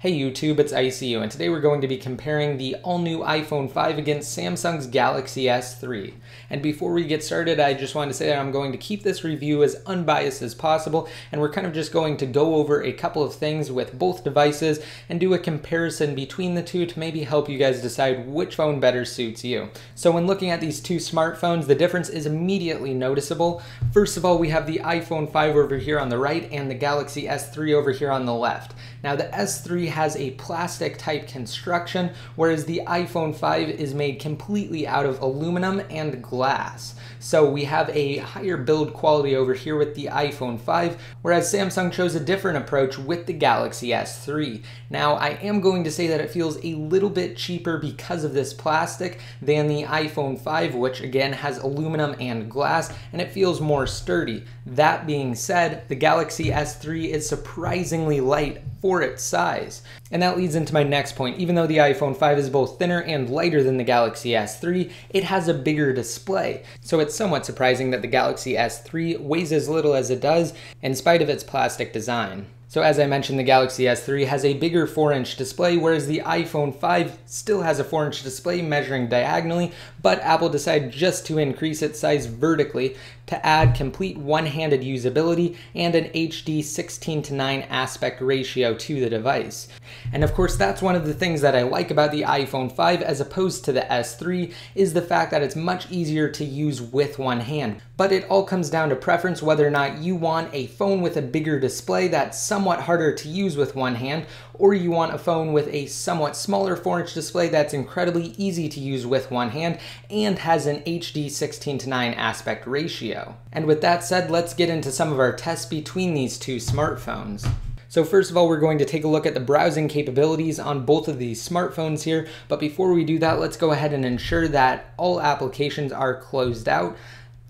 Hey YouTube, it's ICU, and today we're going to be comparing the all-new iPhone 5 against Samsung's Galaxy S3. And before we get started, I just wanted to say that I'm going to keep this review as unbiased as possible, and we're kind of just going to go over a couple of things with both devices and do a comparison between the two to maybe help you guys decide which phone better suits you. So when looking at these two smartphones, the difference is immediately noticeable. First of all, we have the iPhone 5 over here on the right and the Galaxy S3 over here on the left. Now the S3 has a plastic type construction, whereas the iPhone 5 is made completely out of aluminum and glass. So we have a higher build quality over here with the iPhone 5, whereas Samsung chose a different approach with the Galaxy S3. Now I am going to say that it feels a little bit cheaper because of this plastic than the iPhone 5, which again has aluminum and glass, and it feels more sturdy. That being said, the Galaxy S3 is surprisingly light for its size. And that leads into my next point. Even though the iPhone 5 is both thinner and lighter than the Galaxy S3, it has a bigger display. So it's somewhat surprising that the Galaxy S3 weighs as little as it does in spite of its plastic design. So as I mentioned, the Galaxy S3 has a bigger 4-inch display, whereas the iPhone 5 still has a 4-inch display measuring diagonally, but Apple decided just to increase its size vertically to add complete one-handed usability and an HD 16:9 aspect ratio to the device. And of course, that's one of the things that I like about the iPhone 5 as opposed to the S3 is the fact that it's much easier to use with one hand. But it all comes down to preference, whether or not you want a phone with a bigger display that's somewhat harder to use with one hand, or you want a phone with a somewhat smaller 4-inch display that's incredibly easy to use with one hand and has an HD 16:9 aspect ratio. And with that said, let's get into some of our tests between these two smartphones. So first of all, we're going to take a look at the browsing capabilities on both of these smartphones here, but before we do that, let's go ahead and ensure that all applications are closed out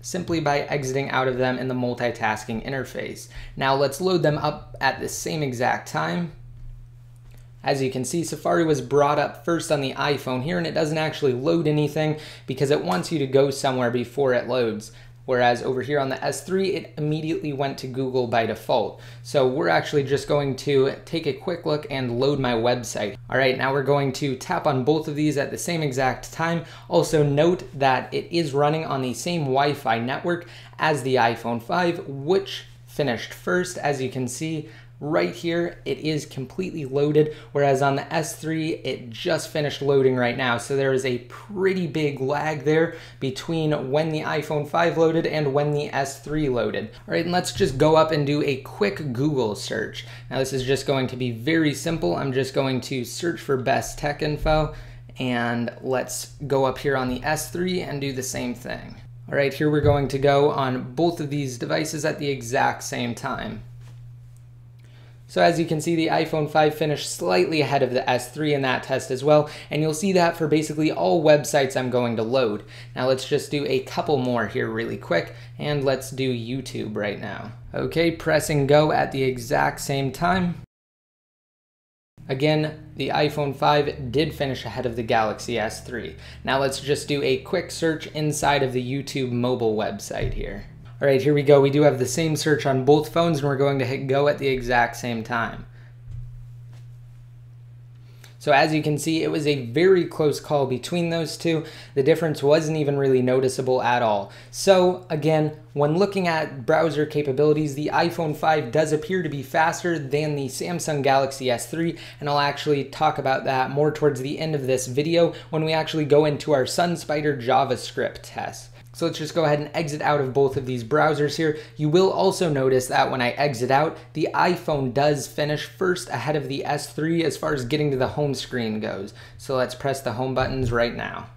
simply by exiting out of them in the multitasking interface. Now let's load them up at the same exact time. As you can see, Safari was brought up first on the iPhone here, and it doesn't actually load anything because it wants you to go somewhere before it loads. Whereas over here on the S3, it immediately went to Google by default. So we're actually just going to take a quick look and load my website. All right, now we're going to tap on both of these at the same exact time. Also note that it is running on the same Wi-Fi network as the iPhone 5, which finished first. As you can see, right here, it is completely loaded, whereas on the S3, it just finished loading right now. So there is a pretty big lag there between when the iPhone 5 loaded and when the S3 loaded. All right, and let's just go up and do a quick Google search. Now this is just going to be very simple. I'm just going to search for best tech info, and let's go up here on the S3 and do the same thing. All right, here we're going to go on both of these devices at the exact same time. So as you can see, the iPhone 5 finished slightly ahead of the S3 in that test as well, and you'll see that for basically all websites I'm going to load. Now let's just do a couple more here really quick, and let's do YouTube right now. Okay, pressing go at the exact same time. Again, the iPhone 5 did finish ahead of the Galaxy S3. Now let's just do a quick search inside of the YouTube mobile website here. All right, here we go. We do have the same search on both phones, and we're going to hit go at the exact same time. So as you can see, it was a very close call between those two. The difference wasn't even really noticeable at all. So again, when looking at browser capabilities, the iPhone 5 does appear to be faster than the Samsung Galaxy S3, and I'll actually talk about that more towards the end of this video when we actually go into our SunSpider JavaScript test. So let's just go ahead and exit out of both of these browsers here. You will also notice that when I exit out, the iPhone does finish first ahead of the S3 as far as getting to the home screen goes. So let's press the home buttons right now.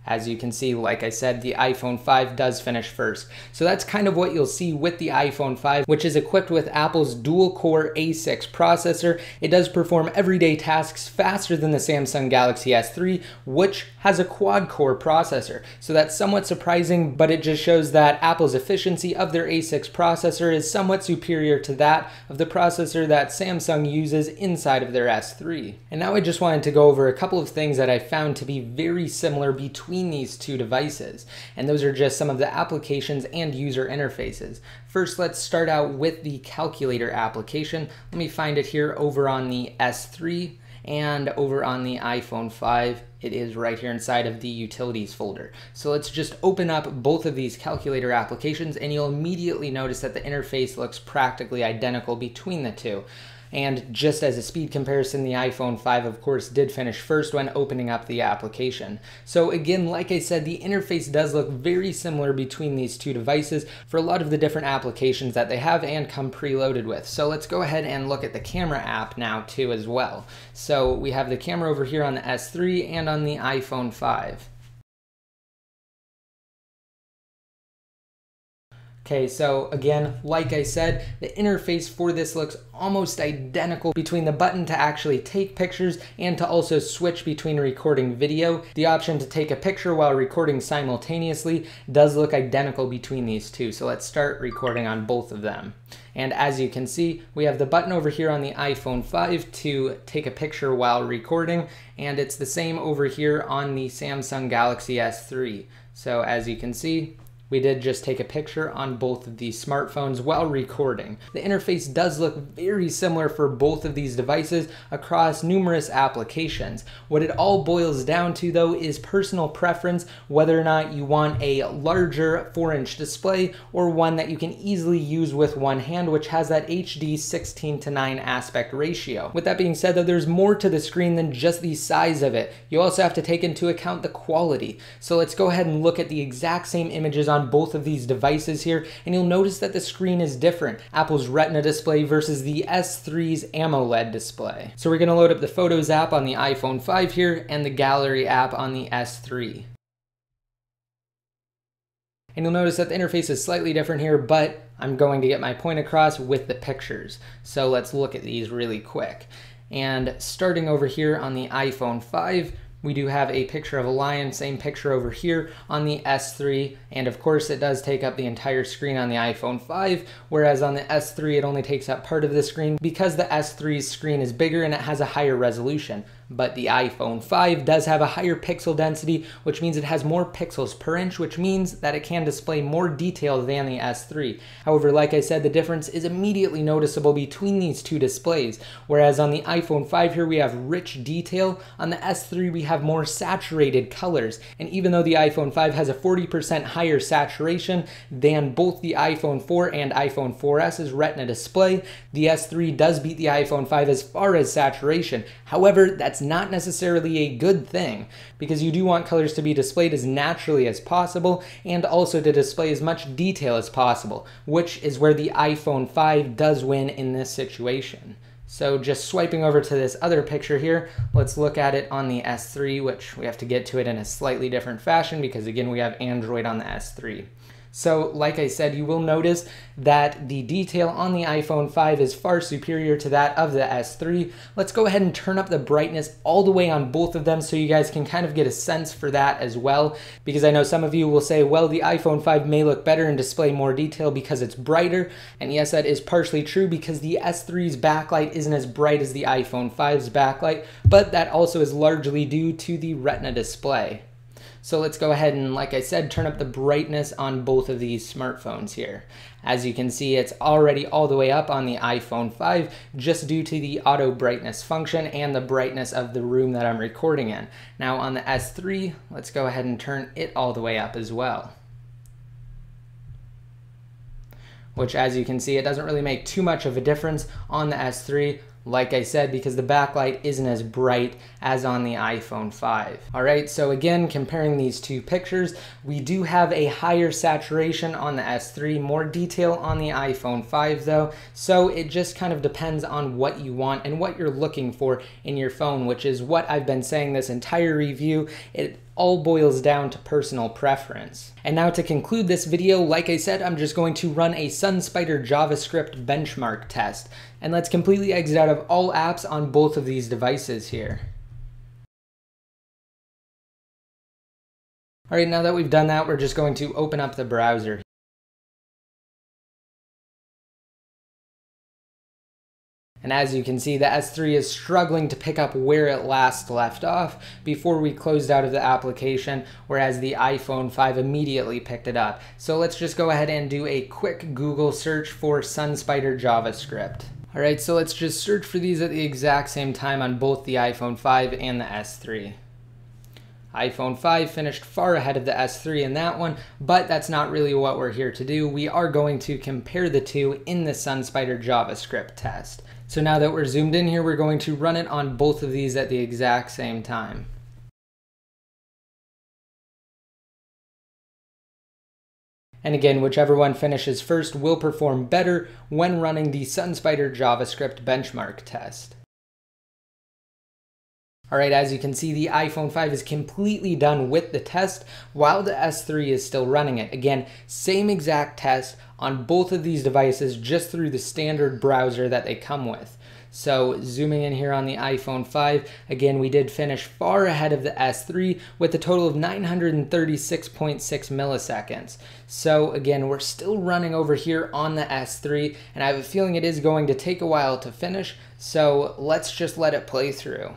As you can see, like I said, the iPhone 5 does finish first. So that's kind of what you'll see with the iPhone 5, which is equipped with Apple's dual-core A6 processor. It does perform everyday tasks faster than the Samsung Galaxy S3, which has a quad-core processor. So that's somewhat surprising, but it just shows that Apple's efficiency of their A6 processor is somewhat superior to that of the processor that Samsung uses inside of their S3. And now I just wanted to go over a couple of things that I found to be very similar between between these two devices. And those are just some of the applications and user interfaces. First, let's start out with the calculator application. Let me find it here over on the S3 and over on the iPhone 5. It is right here inside of the utilities folder. So let's just open up both of these calculator applications and you'll immediately notice that the interface looks practically identical between the two. And just as a speed comparison, the iPhone 5 of course did finish first when opening up the application. So again, like I said, the interface does look very similar between these two devices for a lot of the different applications that they have and come preloaded with. So let's go ahead and look at the camera app now too as well. So we have the camera over here on the S3 and on the iPhone 5. Okay, so again, like I said, the interface for this looks almost identical between the button to actually take pictures and to also switch between recording video. The option to take a picture while recording simultaneously does look identical between these two. So let's start recording on both of them. And as you can see, we have the button over here on the iPhone 5 to take a picture while recording, and it's the same over here on the Samsung Galaxy S3. So as you can see, we did just take a picture on both of these smartphones while recording. The interface does look very similar for both of these devices across numerous applications. What it all boils down to though is personal preference, whether or not you want a larger 4-inch display or one that you can easily use with one hand, which has that HD 16:9 aspect ratio. With that being said though, there's more to the screen than just the size of it. You also have to take into account the quality. So let's go ahead and look at the exact same images on both of these devices here, and you'll notice that the screen is different. Apple's Retina display versus the S3's AMOLED display. So we're going to load up the Photos app on the iPhone 5 here and the Gallery app on the S3. And you'll notice that the interface is slightly different here, but I'm going to get my point across with the pictures. So let's look at these really quick. And starting over here on the iPhone 5, we do have a picture of a lion, same picture over here on the S3, and of course it does take up the entire screen on the iPhone 5, whereas on the S3 it only takes up part of the screen because the S3's screen is bigger and it has a higher resolution. But the iPhone 5 does have a higher pixel density, which means it has more pixels per inch, which means that it can display more detail than the S3. However, like I said, the difference is immediately noticeable between these two displays. Whereas on the iPhone 5 here we have rich detail, on the S3 we have more saturated colors. And even though the iPhone 5 has a 40% higher saturation than both the iPhone 4 and iPhone 4S's Retina display, the S3 does beat the iPhone 5 as far as saturation. However, that's not necessarily a good thing, because you do want colors to be displayed as naturally as possible and also to display as much detail as possible, which is where the iPhone 5 does win in this situation. So just swiping over to this other picture here, let's look at it on the S3, which we have to get to it in a slightly different fashion because again we have Android on the S3. So like I said, you will notice that the detail on the iPhone 5 is far superior to that of the S3. Let's go ahead and turn up the brightness all the way on both of them so you guys can kind of get a sense for that as well, because I know some of you will say, well, the iPhone 5 may look better and display more detail because it's brighter. And yes, that is partially true because the S3's backlight isn't as bright as the iPhone 5's backlight, but that also is largely due to the Retina display. So let's go ahead and, like I said, turn up the brightness on both of these smartphones here. As you can see, it's already all the way up on the iPhone 5 just due to the auto brightness function and the brightness of the room that I'm recording in. Now on the S3, let's go ahead and turn it all the way up as well. Which, as you can see, it doesn't really make too much of a difference on the S3. Like I said, because the backlight isn't as bright as on the iPhone 5. Alright, so again, comparing these two pictures, we do have a higher saturation on the S3, more detail on the iPhone 5 though, so it just kind of depends on what you want and what you're looking for in your phone, which is what I've been saying this entire review. It all boils down to personal preference. And now to conclude this video, like I said, I'm just going to run a SunSpider JavaScript benchmark test. And let's completely exit out of all apps on both of these devices here. Alright, now that we've done that, we're just going to open up the browser. And as you can see, the S3 is struggling to pick up where it last left off before we closed out of the application, whereas the iPhone 5 immediately picked it up. So let's just go ahead and do a quick Google search for SunSpider JavaScript. All right, so let's just search for these at the exact same time on both the iPhone 5 and the S3. iPhone 5 finished far ahead of the S3 in that one, but that's not really what we're here to do. We are going to compare the two in the SunSpider JavaScript test. So now that we're zoomed in here, we're going to run it on both of these at the exact same time. And again, whichever one finishes first will perform better when running the SunSpider JavaScript benchmark test. All right, as you can see, the iPhone 5 is completely done with the test while the S3 is still running it. Again, same exact test on both of these devices just through the standard browser that they come with. So zooming in here on the iPhone 5, again, we did finish far ahead of the S3 with a total of 936.6 milliseconds. So again, we're still running over here on the S3, and I have a feeling it is going to take a while to finish, so let's just let it play through.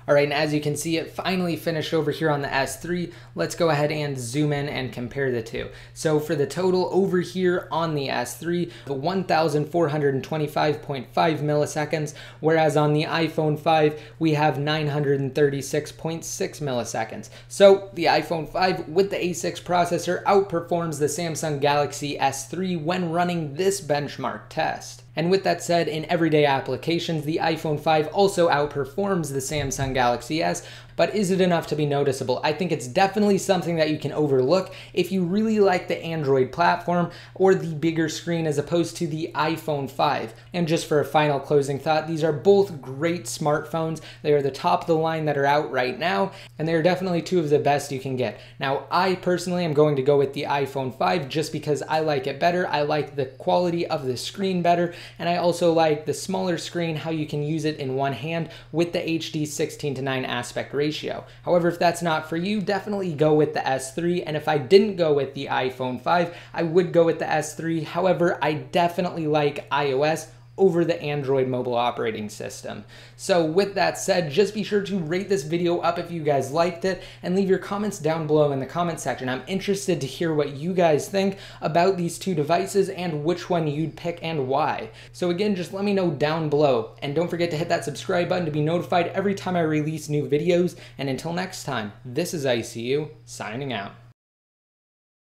All right, and as you can see, it finally finished over here on the S3. Let's go ahead and zoom in and compare the two. So for the total over here on the S3, 1,425.5 milliseconds, whereas on the iPhone 5, we have 936.6 milliseconds. So the iPhone 5 with the A6 processor outperforms the Samsung Galaxy S3 when running this benchmark test. And with that said, in everyday applications, the iPhone 5 also outperforms the Samsung Galaxy S, but is it enough to be noticeable? I think it's definitely something that you can overlook if you really like the Android platform or the bigger screen as opposed to the iPhone 5. And just for a final closing thought, these are both great smartphones. They are the top of the line that are out right now, and they are definitely two of the best you can get. Now, I personally am going to go with the iPhone 5 just because I like it better. I like the quality of the screen better, and I also like the smaller screen, how you can use it in one hand with the HD 16:9 aspect ratio. However, if that's not for you, definitely go with the S3, and if I didn't go with the iPhone 5, I would go with the S3. However, I definitely like iOS over the Android mobile operating system. So with that said, just be sure to rate this video up if you guys liked it and leave your comments down below in the comment section. I'm interested to hear what you guys think about these two devices and which one you'd pick and why. So again, just let me know down below, and don't forget to hit that subscribe button to be notified every time I release new videos. And until next time, this is ICU signing out.